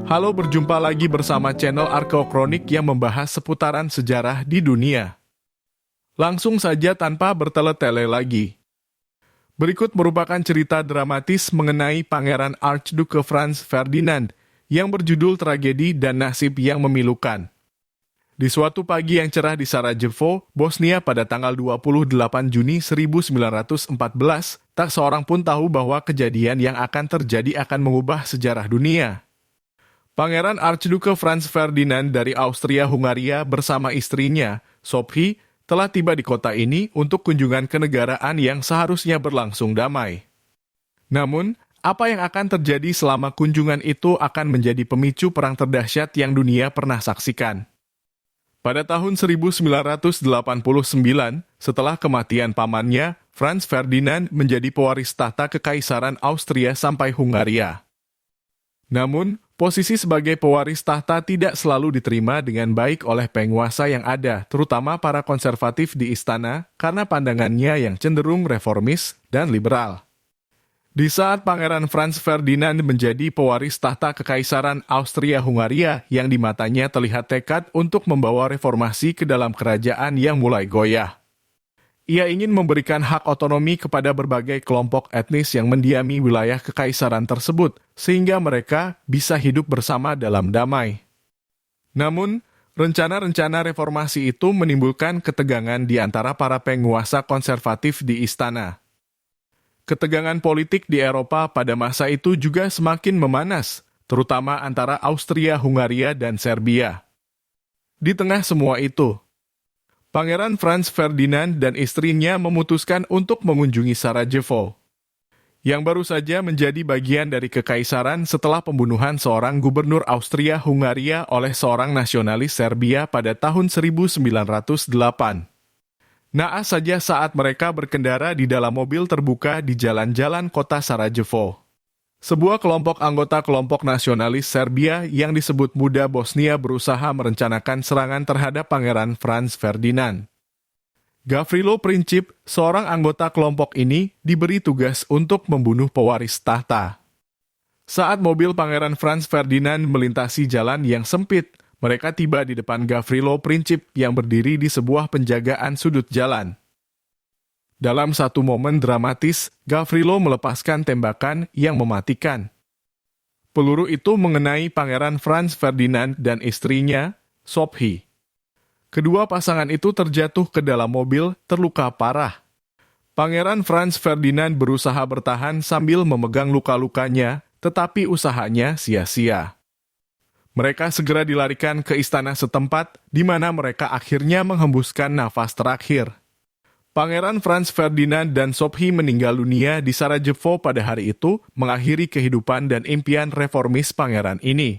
Halo, berjumpa lagi bersama channel Arkeokronik yang membahas seputaran sejarah di dunia. Langsung saja tanpa bertele-tele lagi. Berikut merupakan cerita dramatis mengenai Pangeran Archduke Franz Ferdinand yang berjudul Tragedi dan Nasib yang Memilukan. Di suatu pagi yang cerah di Sarajevo, Bosnia pada tanggal 28 Juni 1914, tak seorang pun tahu bahwa kejadian yang akan terjadi akan mengubah sejarah dunia. Pangeran Archduke Franz Ferdinand dari Austria-Hungaria bersama istrinya, Sophie, telah tiba di kota ini untuk kunjungan kenegaraan yang seharusnya berlangsung damai. Namun, apa yang akan terjadi selama kunjungan itu akan menjadi pemicu perang terdahsyat yang dunia pernah saksikan. Pada tahun 1989, setelah kematian pamannya, Franz Ferdinand menjadi pewaris tahta Kekaisaran Austria sampai Hungaria. Namun, posisi sebagai pewaris tahta tidak selalu diterima dengan baik oleh penguasa yang ada, terutama para konservatif di istana, karena pandangannya yang cenderung reformis dan liberal. Di saat Pangeran Franz Ferdinand menjadi pewaris tahta Kekaisaran Austria-Hungaria, yang di matanya terlihat tekad untuk membawa reformasi ke dalam kerajaan yang mulai goyah. Ia ingin memberikan hak otonomi kepada berbagai kelompok etnis yang mendiami wilayah kekaisaran tersebut, sehingga mereka bisa hidup bersama dalam damai. Namun, rencana-rencana reformasi itu menimbulkan ketegangan di antara para penguasa konservatif di istana. Ketegangan politik di Eropa pada masa itu juga semakin memanas, terutama antara Austria-Hungaria dan Serbia. Di tengah semua itu, Pangeran Franz Ferdinand dan istrinya memutuskan untuk mengunjungi Sarajevo, yang baru saja menjadi bagian dari kekaisaran setelah pembunuhan seorang gubernur Austria-Hungaria oleh seorang nasionalis Serbia pada tahun 1908. Naas saja saat mereka berkendara di dalam mobil terbuka di jalan-jalan kota Sarajevo. Sebuah kelompok anggota kelompok nasionalis Serbia yang disebut Muda Bosnia berusaha merencanakan serangan terhadap Pangeran Franz Ferdinand. Gavrilo Princip, seorang anggota kelompok ini, diberi tugas untuk membunuh pewaris tahta. Saat mobil Pangeran Franz Ferdinand melintasi jalan yang sempit, mereka tiba di depan Gavrilo Princip yang berdiri di sebuah penjagaan sudut jalan. Dalam satu momen dramatis, Gavrilo melepaskan tembakan yang mematikan. Peluru itu mengenai Pangeran Franz Ferdinand dan istrinya, Sophie. Kedua pasangan itu terjatuh ke dalam mobil, terluka parah. Pangeran Franz Ferdinand berusaha bertahan sambil memegang luka-lukanya, tetapi usahanya sia-sia. Mereka segera dilarikan ke istana setempat, di mana mereka akhirnya menghembuskan nafas terakhir. Pangeran Franz Ferdinand dan Sophie meninggal dunia di Sarajevo pada hari itu, mengakhiri kehidupan dan impian reformis pangeran ini.